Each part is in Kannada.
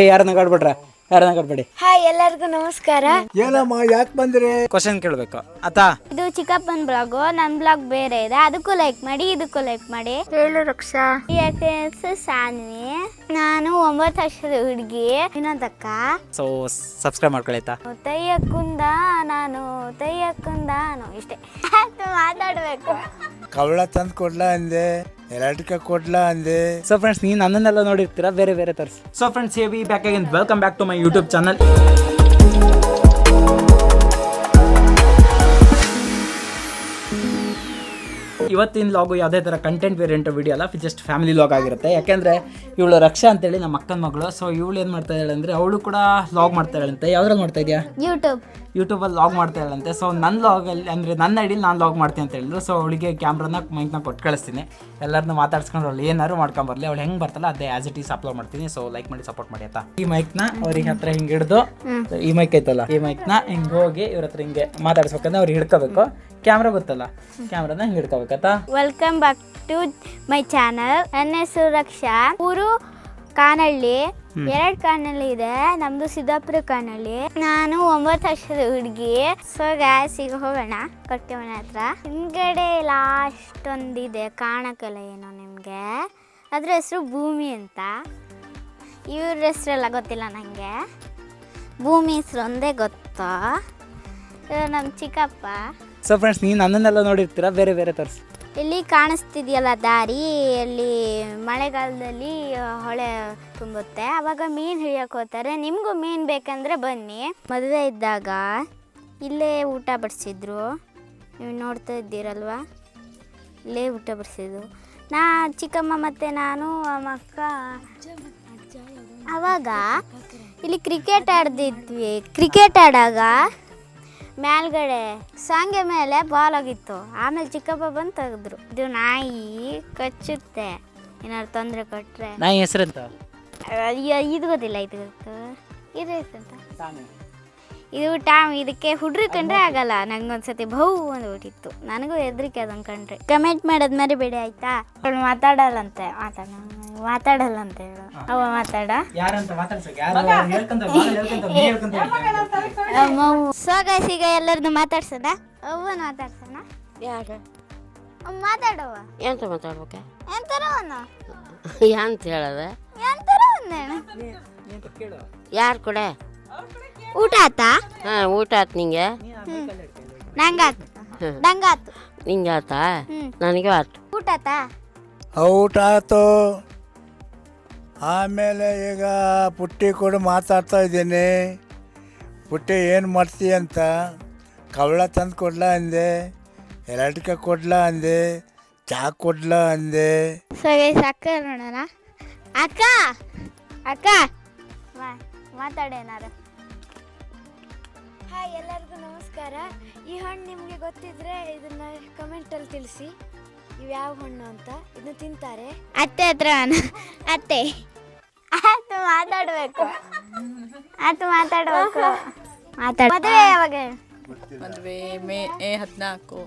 ಯಾರನ್ನ ಕಾಡ್ಬೇಡಿ. ಹಾಯ್ ಎಲ್ಲರಿಗೂ ನಮಸ್ಕಾರ. ಏನಮ್ಮ ಯಾಕೆ ಬಂದ್ರಿ? ಕ್ವಶನ್ ಕೇಳಬೇಕು ಆತಾ. ಇದು ಚಿಕ್ಕಪ್ಪನ ಬ್ಲಾಗ್, ನನ್ನ ಬ್ಲಾಗ್ ಬೇರೆ ಇದೆ, ಅದಕ್ಕೂ ಲೈಕ್ ಮಾಡಿ, ಇದಕ್ಕೂ ಲೈಕ್ ಮಾಡಿ. ಹೇಳು ರಕ್ಷಾ. ಸಾನ್ವಿ, ನಾನು 9 ವರ್ಷದ ಹುಡುಗಿ ವಿನೋದಕ್ಕ. ಸೊ ಸಬ್ಸ್ಕ್ರೈಬ್ ಮಾಡ್ಕೊಳ್ಳಿ ಆಯ್ತಾ. ತಯ್ಯಕ್ಕುಂದ ನಾನು ಇಷ್ಟೇ ಮಾತಾಡ್ಬೇಕು. ಕವಳ ತಂದು ಕೊಡ್ಲಾ ಅಂದೆ, ಎಲಾಟಿಕ ಕೊಡ್ಲಾ ಅಂದೆ. ಸೊ ಫ್ರೆಂಡ್ಸ್, ನೀವು ನನ್ನನ್ನೆಲ್ಲ ನೋಡಿರ್ತೀರಾ, ಬೇರೆ ಬೇರೆ ತರಿಸಿ. So friends, we back again, welcome back to my YouTube channel. ಇವತ್ತಿನ ಲಾಗು ಯಾವುದೇ ಥರ ಕಂಟೆಂಟ್ ವೇರಿಯಂಟ್ ವಿಡಿಯೋ ಅಲ್ಲ, ಜಸ್ಟ್ ಫ್ಯಾಮಿಲಿ ಲಾಗ್ ಆಗಿರುತ್ತೆ. ಯಾಕೆಂದರೆ ಇವಳು ರಕ್ಷಾ ಅಂತೇಳಿ ನಮ್ಮ ಅಕ್ಕನ ಮಗಳು. ಸೊ ಇವಳು ಏನು ಮಾಡ್ತಾ ಇದ್ದಾಳೆ ಅಂದರೆ, ಅವಳು ಕೂಡ ಲಾಗ್ ಮಾಡ್ತಾ ಇದ್ದಾಳಂತೆ. ಯಾವ್ದ್ರಲ್ಲಿ ಮಾಡ್ತಾ ಇದೆಯಾ? ಯೂಟ್ಯೂಬಲ್ಲಿ ಲಾಗ್ ಮಾಡ್ತಾ ಇದ್ದಾಳಂತೆ. ಸೊ ನನ್ನ ಲಾಗಲ್ಲಿ ಅಂದರೆ ನನ್ನ ಐಡಿಯಲ್ಲಿ ನಾನು ಲಾಗ್ ಮಾಡ್ತೀನಿ ಅಂತ ಹೇಳಿದ್ರು. ಸೊ ಅವಳಿಗೆ ಕ್ಯಾಮ್ರಾನ ಮೈಕ್ನ ಕೊಟ್ಟು ಕಳಿಸ್ತೀನಿ, ಎಲ್ಲರನ್ನೂ ಮಾತಾಡ್ಸ್ಕೊಂಡು ಅವಳು ಏನಾದ್ರು ಮಾಡ್ಕೊಂಬರ್ಲಿ, ಅವಳು ಹೆಂಗೆ ಬರ್ತಲ್ಲ ಅದೇ ಆ್ಯಸ್ ಇಟ್ ಈಸ್ ಅಪ್ಲೋಡ್ ಮಾಡ್ತೀನಿ. ಸೊ ಲೈಕ್ ಮಾಡಿ ಸಪೋರ್ಟ್ ಮಾಡಿ ಆಯ್ತಾ. ಈ ಮೈಕ್ನ ಅವ್ರಿಗೆ ಹತ್ರ ಹಿಂಗೆ ಹಿಡಿದು, ಈ ಮೈಕ್ ಐತಲ್ಲ, ಈ ಮೈಕ್ನ ಹಿಂಗೆ ಹೋಗಿ ಇವ್ರ ಹತ್ರ ಹಿಂಗೆ ಮಾತಾಡ್ಸ್ಬೇಕಂದ್ರೆ ಅವ್ರಿಗೆ ಹಿಡ್ಕೋಬೇಕು. ಕ್ಯಾಮ್ರಾ ಗೊತ್ತಲ್ಲ, ಕ್ಯಾಮ್ರಾನ ಹಿಂಗೆ ಹಿಡ್ಕೋಬೇಕತ್ತಾ. Welcome back to my channel. ನನ್ನ ಹೆಸರು ರಕ್ಷಾ, ಊರು ಕಾನಹಳ್ಳಿ. 2 ಕಾನಹಳ್ಳಿ ಇದೆ, ನಮ್ದು ಸಿದ್ದಾಪುರ ಕಾನಹಳ್ಳಿ. ನಾನು 9 ವರ್ಷದ ಹುಡುಗಿ. ಸೊ ಗ್ಯಾಸ್ ಈಗ ಹೋಗೋಣ ಕಟ್ಟೆ ಮನೆ ಹತ್ರ. ಹಿಂದ್ಗಡೆ ಲಾಸ್ಟ್ ಒಂದಿದೆ, ಕಾಣಕ್ಕಲ್ಲ ಏನೋ ನಿಮಗೆ. ಅದ್ರ ಹೆಸರು ಭೂಮಿ ಅಂತ. ಇವ್ರ ಹೆಸರೆಲ್ಲ ಗೊತ್ತಿಲ್ಲ ನನಗೆ, ಭೂಮಿ ಹೆಸರು ಒಂದೇ ಗೊತ್ತಾ. ನಮ್ಮ ಚಿಕ್ಕಪ್ಪ. ಸೊ ಫ್ರೆಂಡ್ಸ್, ನೀವು ನನ್ನನ್ನೆಲ್ಲ ನೋಡಿರ್ತೀರಾ, ಬೇರೆ ಬೇರೆ ತರಿಸಿ. ಇಲ್ಲಿ ಕಾಣಿಸ್ತಿದೆಯಲ್ಲ ದಾರಿ, ಅಲ್ಲಿ ಮಳೆಗಾಲದಲ್ಲಿ ಹೊಳೆ ತುಂಬುತ್ತೆ, ಅವಾಗ ಮೀನು ಹಿಡಿಯೋಕೆ ಹೋಗ್ತಾರೆ. ನಿಮಗೂ ಮೀನು ಬೇಕಂದರೆ ಬನ್ನಿ. ಮದುವೆ ಇದ್ದಾಗ ಇಲ್ಲೇ ಊಟ ಬಡಿಸಿದ್ರು, ನೀವು ನೋಡ್ತಾ ಇದ್ದೀರಲ್ವ, ಇಲ್ಲೇ ಊಟ ಬಡಿಸಿದ್ರು. ಚಿಕ್ಕಮ್ಮ ಮತ್ತು ನಾನು ನಮ್ಮ ಅಕ್ಕ ಆವಾಗ ಇಲ್ಲಿ ಕ್ರಿಕೆಟ್ ಆಡ್ದಿದ್ವಿ. ಕ್ರಿಕೆಟ್ ಆಡಾಗ ಮೇಲ್ಗಡೆ ಸಾಂಗೆ ಮೇಲೆ ಬಾಲ್ ಆಗಿತ್ತು. ಆಮೇಲೆ ಚಿಕ್ಕಪ್ಪ ಬಂದು ತೆಗೆದ್ರು. ಇದು ನಾಯಿ ಕಚ್ಚುತ್ತೆ, ಏನಾದ್ರು ತೊಂದರೆ ಕೊಟ್ಟರೆ. ನಾಯಿ ಹೆಸರಂತ ಇದು ಗೊತ್ತಿಲ್ಲ. ಇದು ಗೊತ್ತು, ಇದು ಹೆಸರಂತ. ಇದು ಟಾಮ್. ಇದಕ್ಕೆ ಹುಡ್ರು ಕಂಡ್ರೆ ಆಗಲ್ಲ. ನಂಗೊಂದ್ಸತಿ ಬಹು ಒಂದು ಬಿಟ್ಟಿತ್ತು, ನನಗೂ ಹೆದರಿಕೆ ಅದನ್ನು ಕಂಡ್ರೆ. ಕಮೆಂಟ್ ಮಾಡೋದು ಮರಿಬೇಡಿ ಆಯ್ತಾ. ಅವಳು ಮಾತಾಡಲ್ಲಂತೆ ಹೇಳು. ಅವ ಮಾತಾಡ. ಸೋಗಾಸಿಗ ಎಲ್ಲರನ್ನು ಮಾತಾಡ್ಸೋಣ. ಅವ್ವನ ಮಾತಾಡ್ಸೋಣ. ಯಾರು ಮಾತಾಡವ. ಎಂತ ಮಾತಾಡ್ಬೇಕ? ಎಂತರವನ ಅಂತ ಹೇಳದ? ಎಂತರವನ್ನೇನು ಯಾರು ಕೂಡ? ಊಟ ಆತಾ? ಊಟ ಆತು. ನಿಂಗೆ? ನಂಗಾತು. ನಿಂಗೆ ಆತಾ? ನನಗೆ ಆತು. ಊಟ ಆತಾ? ಊಟ ಆಯ್ತು. ಆಮೇಲೆ ಈಗ ಪುಟ್ಟಿ ಕೂಡ ಮಾತಾಡ್ತಾ ಇದ್ದೀನಿ. ಪುಟ್ಟಿ ಏನು ಮಾಡ್ತೀಯ ಅಂತ. ಕವಳ ತಂದು ಕೊಡ್ಲಾ ಅಂದೆ, ಎಲಾಟಿಕ ಕೊಡ್ಲಾ ಅಂದೆ, ಚಹಾ ಕೊಡ್ಲಾ ಅಂದೆ. ಸರಿ ಅಕ್ಕ ನೋಡೋಣ. ಅಕ್ಕ ಮಾತಾಡೇನಾರು. ಹಾಯ್ ಎಲ್ಲರಿಗೂ ನಮಸ್ಕಾರ. ಈ ಹಣ್ಣು ನಿಮಗೆ ಗೊತ್ತಿದ್ರೆ ಇದನ್ನ ಕಮೆಂಟಲ್ಲಿ ತಿಳಿಸಿ, ಇವು ಯಾವ ಹಣ್ಣು ಅಂತ. ಇದನ್ನ ತಿಂತಾರೆ. ಅತ್ತೆ ಹತ್ರ ಅತ್ತೆ ಮಾತಾಡಬೇಕು. ಮದುವೆ ಯಾವಾಗ? ಮದುವೆ ಮೇ 14.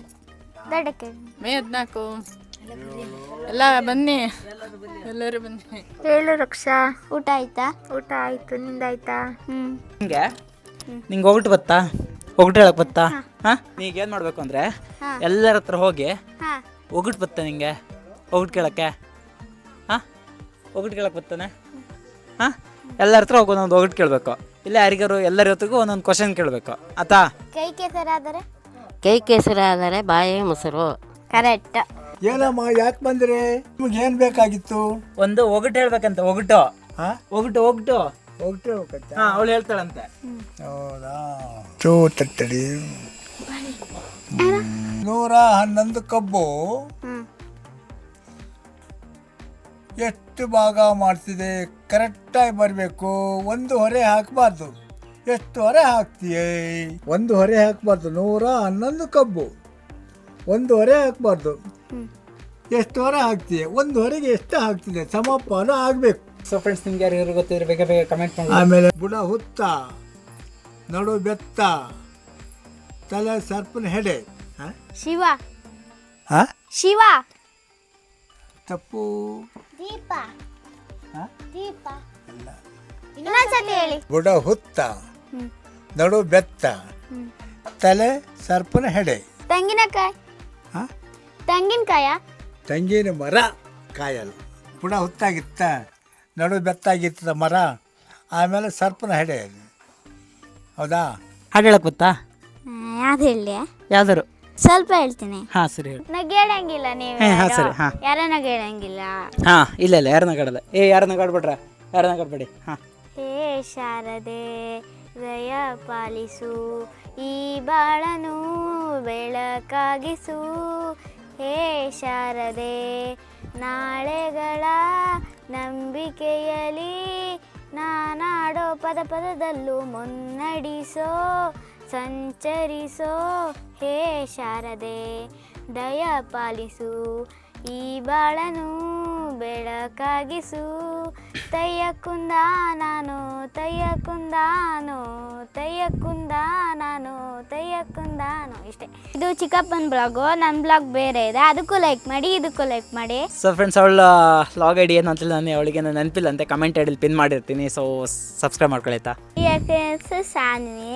ದೊಡ್ಡಕ್ಕೆ ಮೇ 14. ಎಲ್ಲ ಬನ್ನಿ, ಎಲ್ಲರೂ ಬನ್ನಿ. ಹೇಳು ರಕ್ಷಾ. ಊಟ ಆಯ್ತಾ? ಊಟ ಆಯ್ತು, ನಿಂದಾಯ್ತಾ? ನಿಂಗೆ ಒಗಟು ಬತ್ತಾ? ಒಗಟು ಹೇಳಕ್ ಬತ್ತಾ? ನೀಗ ಏನು ಮಾಡಬೇಕು ಅಂದರೆ, ಎಲ್ಲರ ಹತ್ರ ಹೋಗಿ ಒಗಟು ಬತ್ತಾ ನಿಂಗೆ? ಒಗಟು ಕೇಳಕ್ಕೆ ಒಗಟು ಕೇಳಕ್ಕೆ ಬತ್ತಾನೆ. ಎಲ್ಲರ ಹತ್ರ ಹೋಗಿ ಒಂದೊಂದು ಒಗಟು ಕೇಳಬೇಕು. ಇಲ್ಲ ಯಾರಿಗಾರು ಎಲ್ಲರ ಹೊತ್ತಿಗೂ ಒಂದೊಂದು ಕ್ವಶನ್ ಕೇಳಬೇಕು ಆತಾ. ಕೈ ಕೆಸರಾದರೆ? ಕೈ ಕೆಸರಾದರೆ ಬಾಯಿ ಮೊಸರು. ಕರೆಕ್ಟ್. ಏನಮ್ಮ ಯಾಕೆ ಬಂದ್ರಿ? ನಿಮ್ಗೆ ಏನು ಬೇಕಾಗಿತ್ತು? ಒಂದು ಒಗಟು ಹೇಳ್ಬೇಕಂತ. ಒಗಟು ಒಗಟು ಒಗಟು ಹೋಗ್ತೇ ಹೋಗತ್ತೆ. ಅವಳು ಹೇಳ್ತಾಳಂತೆ. ಹೌದಾ? ತಟ್ಟಡಿ. 111 ಕಬ್ಬು ಎಷ್ಟು ಭಾಗ ಮಾಡ್ತಿದೆ? ಕರೆಕ್ಟಾಗಿ ಬರಬೇಕು. ಒಂದು ಹೊರೆ ಹಾಕಬಾರ್ದು. ಎಷ್ಟು ಹೊರೆ ಹಾಕ್ತೀಯೇ? ಒಂದು ಹೊರೆ ಹಾಕಬಾರ್ದು. 111 ಕಬ್ಬು, ಒಂದು ಹೊರೆ ಹಾಕಬಾರ್ದು. ಎಷ್ಟು ಹೊರೆ ಹಾಕ್ತೀಯ? ಒಂದು ಹೊರೆಗೆ ಎಷ್ಟು ಹಾಕ್ತಿದೆ? ಸಮಪಾಲು ಆಗಬೇಕು. ಸೊ ಫ್ರೆಂಡ್ಸ್, ನಿಮ್ಗೆ ಯಾರು ಗೊತ್ತಿದ್ರೆ ಬೇಗ ಬೇಗ ಕಮೆಂಟ್ ಮಾಡಿ. ಆಮೇಲೆ ಬುಡ ಹುತ್ತ, ನಡು ಬೆತ್ತ, ತಲೆ ಸರ್ಪನ ಹೆಡೆ. ಶಿವ. ಹಾಂ, ಶಿವ. ತಪ್ಪು. ದೀಪ. ದೀಪ ಅಲ್ಲ, ಇನ್ನೊಂದ್ಸತಿ ಹೇಳಿ. ಬುಡ ಹುತ್ತ, ನಡು ಬೆತ್ತ, ತಲೆ ಸರ್ಪನ ಹೆಡೆ. ತೆಂಗಿನಕಾಯಿ. ಹಾಂ, ತೆಂಗಿನಕಾಯ. ತೆಂಗಿನ ಮರ ಕಾಯಲ್ಲ. ಬುಡ ಹುತ್ತಾಗಿತ್ತ, ನಡು ಬೆತ್ತಾಗಿತ್ತದ ಮರ, ಆಮೇಲೆ ಸರ್ಪನ ಹೆಡೆ. ಹೌದಾ? ಹಾಡು ಹೇಳಕ್ ಗೊತ್ತಾ? ಯಾವ್ದು ಹೇಳಿ? ಯಾವ್ದಾರು ಸ್ವಲ್ಪ ಹೇಳ್ತೀನಿ. ಹಾಂ ಸರಿ ಹೇಳಿ. ನಗೇಳಂಗಿಲ್ಲ ನೀವು. ಹಾಂ ಸರಿ. ಹಾಂ ಯಾರ ನಗೇಳಂಗಿಲ್ಲ. ಹಾಂ ಇಲ್ಲ ಯಾರು ನಗಾಡಲ್ಲ. ಯಾರು ನಗಾಡ್ಬಿಟ್ರ? ಯಾರು ನಗಾಡ್ಬೇಡಿ. ಹಾಂ. ಹೇ ಶಾರದೆ ದಯ ಪಾಲಿಸು, ಈ ಬಾಳನು ಬೆಳಕಾಗಿಸು. ಹೇ ಶಾರದೆ ನಾಳೆಗಳ ನಂಬಿಕೆಯಲಿ ನಾನಾಡೋ ಪದ ಪದದಲ್ಲೂ ಮುನ್ನಡಿಸೋ, ಸಂಚರಿಸೋ. ಹೇ ಶಾರದೆ ದಯ ಪಾಲಿಸು, ಈ ಬಾಳನು ಬೆಳಕಾಗಿಸು. ತಯ್ಯಕ್ಕುಂದ ನಾನು ತಯ್ಯಕ್ಕುಂದಾನೋ, ತಯ್ಯಕ್ಕುಂದ ನಾನು ತಯ್ಯಕ್ಕುಂದಾನೋ. ಇಷ್ಟೇ. ಇದು ಚಿಕ್ಕಪ್ಪನ ಬ್ಲಾಗು. ನನ್ನ ಬ್ಲಾಗ್ ಬೇರೆ ಇದೆ, ಅದಕ್ಕೂ ಲೈಕ್ ಮಾಡಿ, ಇದಕ್ಕೂ ಲೈಕ್ ಮಾಡಿ. ಸೊ ಫ್ರೆಂಡ್ಸ್, ಅವಳ ಲಾಗ್ ಐಡಿ ಏನು ಅಂತಿಲ್ಲ, ನಾನು ಅವಳಿಗೆ ನೆನಪಿಲ್ಲ ಅಂತ ಕಮೆಂಟ್ ಐಡಿಲಿ ಪಿನ್ ಮಾಡಿರ್ತೀನಿ. ಸೊ ಸಬ್ಸ್ಕ್ರೈಬ್ ಮಾಡ್ಕೊಳೈತಾ. ಯಾಕೆ ಸಾನ್ವಿ,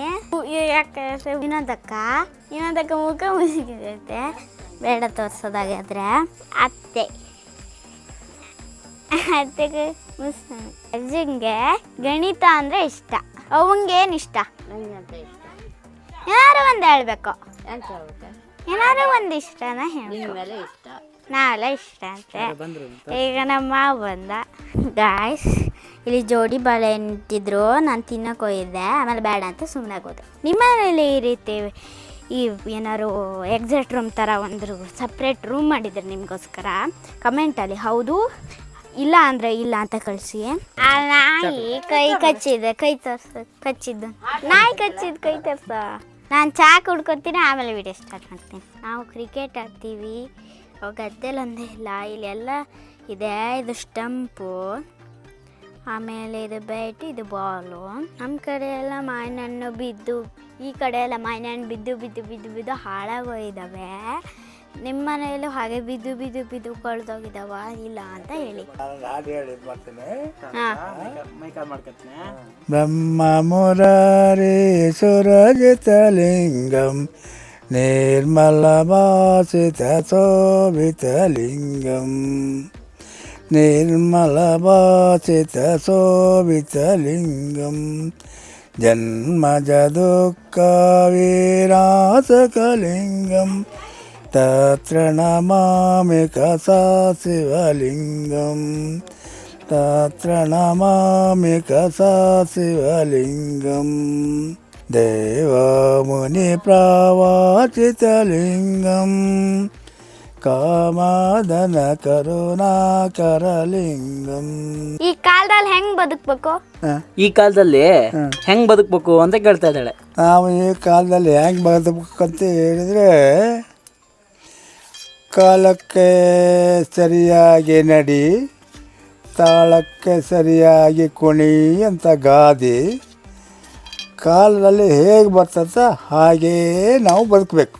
ಯಾಕೆ ಇನ್ನೊಂದಕ್ಕ ಮುಖ ಮುಗಿರುತ್ತೆ, ಬೇಡ ತೋರಿಸೋದಾಗಾದ್ರೆ. ಅತ್ತೆಗೆ ಅಜ್ಜಿಗೆ ಗಣಿತ ಅಂದರೆ ಇಷ್ಟ. ಅವಂಗೇನು ಇಷ್ಟ? ಏನಾರು ಒಂದು ಹೇಳ್ಬೇಕು. ಏನಾರು ಒಂದು ಇಷ್ಟನ ಹೇಳಿ. ನಾವೆಲ್ಲ ಇಷ್ಟ ಅಂತೆ. ಈಗ ನಮ್ಮ ಮಾವ ಬಂದ. ಗಾಯ್ಸ್, ಇಲ್ಲಿ ಜೋಡಿ ಬಾಳೆ ನಿಂತಿದ್ರು, ನಾನು ತಿನ್ನೋಕೆ ಹೋಗಿದ್ದೆ, ಆಮೇಲೆ ಬೇಡ ಅಂತ ಸುಮ್ಮನೆ ಆಗೋದು. ನಿಮ್ಮನೇಲಿ ಈ ರೀತಿ ಈ ಏನಾದ್ರು ಎಕ್ಸಾಕ್ಟ್ ರೂಮ್ ಥರ ಒಂದು ಸಪ್ರೇಟ್ ರೂಮ್ ಮಾಡಿದ್ರೆ ನಿಮಗೋಸ್ಕರ ಕಮೆಂಟಲ್ಲಿ ಹೌದು ಇಲ್ಲ ಅಂದರೆ ಇಲ್ಲ ಅಂತ ಕಳಿಸಿ. ಆ ನಾಯಿ ಕೈ ಕಚ್ಚಿದೆ, ಕೈ ಕಚ್ಚಿದ್ದು ನಾಯಿ ಕಚ್ಚಿದ್ದು ಕೈ ತೋರಿಸ. ನಾನು ಚಹಾ ಕುಡ್ಕೊತೀನಿ, ಆಮೇಲೆ ವಿಡಿಯೋ ಸ್ಟಾರ್ಟ್ ಮಾಡ್ತೀನಿ. ನಾವು ಕ್ರಿಕೆಟ್ ಆಡ್ತೀವಿ. ಗದ್ದೆಲಿ ಒಂದೇ ಇಲ್ಲ, ಇಲ್ಲೆಲ್ಲ ಇದೆ. ಇದು ಸ್ಟಂಪು, ಆಮೇಲೆ ಇದು ಬ್ಯಾಟು, ಇದು ಬಾಲು. ನಮ್ಮ ಕಡೆ ಎಲ್ಲ ಮಾವಿನ ಹಣ್ಣು ಬಿದ್ದು, ಈ ಕಡೆ ಎಲ್ಲ ಮಾವಿನ ಹಣ್ಣು ಬಿದ್ದು ಬಿದ್ದು ಬಿದ್ದು ಬಿದ್ದು ಹಾಳಾಗೋಗಿದ್ದಾವೆ. ನಿಮ್ಮ ಮನೆಯಲ್ಲೂ ಹಾಗೆ ಬಿದ್ದು ಬಿದ್ದು ಬಿದ್ದು ಕಳೆದೋಗಿದ್ದಾವ ಇಲ್ಲ ಅಂತ ಹೇಳಿ. ಬ್ರಹ್ಮ ಮುರಾರಿ ಸುರಜಿತಲಿಂಗಂ ನಿರ್ಮಲ ಭಾಸಿತ ಶೋಭಿತಲಿಂಗಂ, ನಿರ್ಮಲ ಭಾಸಿತ ಶೋಭಿತಲಿಂಗಂ, ಜನ್ಮಜ ದುಃಖ ವಿನಾಶಕಲಿಂಗಂ, ತತ್ರ ನಮಾಮಿ ಕಸಾ ಶಿವಲಿಂಗಂ, ತತ್ರ ನಮಾಮಿ ಕಸಾ ಶಿವಲಿಂಗಂ, ದೇವಮುನಿ ಪ್ರವಾಚಿತಲಿಂಗಂ, ಕಾಮದನ ಕರುಣಾಕರಲಿಂಗಂ. ಈ ಕಾಲದಲ್ಲಿ ಹೆಂಗ್ ಬದುಕಬೇಕು? ಈ ಕಾಲದಲ್ಲಿ ಹೆಂಗ್ ಬದುಕಬೇಕು ಅಂತ ಕೇಳ್ತಾ ಇದ್ದಾಳೆ. ನಾವು ಈ ಕಾಲದಲ್ಲಿ ಹೆಂಗೆ ಬದುಕಬೇಕಂತ ಹೇಳಿದರೆ, ಕಾಲಕ್ಕೆ ಸರಿಯಾಗಿ ನಡಿ, ತಾಳಕ್ಕೆ ಸರಿಯಾಗಿ ಕುಣಿ ಅಂತ ಗಾದೆ. ಕಾಲದಲ್ಲಿ ಹೇಗೆ ಬರ್ತದ ಹಾಗೇ ನಾವು ಬದುಕಬೇಕು.